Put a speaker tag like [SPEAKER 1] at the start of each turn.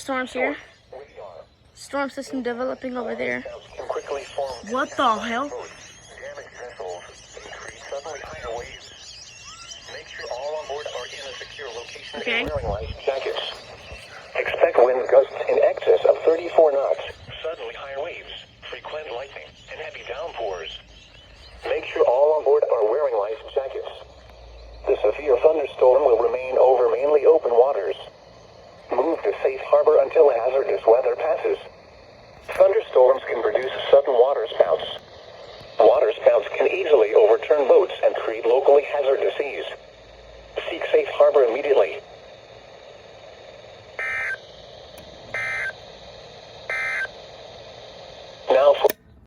[SPEAKER 1] storms here. Storm system developing over there. What the hell? Okay.
[SPEAKER 2] Expect wind gusts in excess of 34 knots. Suddenly higher waves, frequent lightning, and heavy downpours. Make sure all on board are wearing life jackets. The severe thunderstorm will remain over mainly open waters. Move to safe harbor until hazardous weather passes. Thunderstorms can produce sudden water spouts. Water spouts can easily overturn boats and create locally hazardous seas. Seek safe harbor immediately.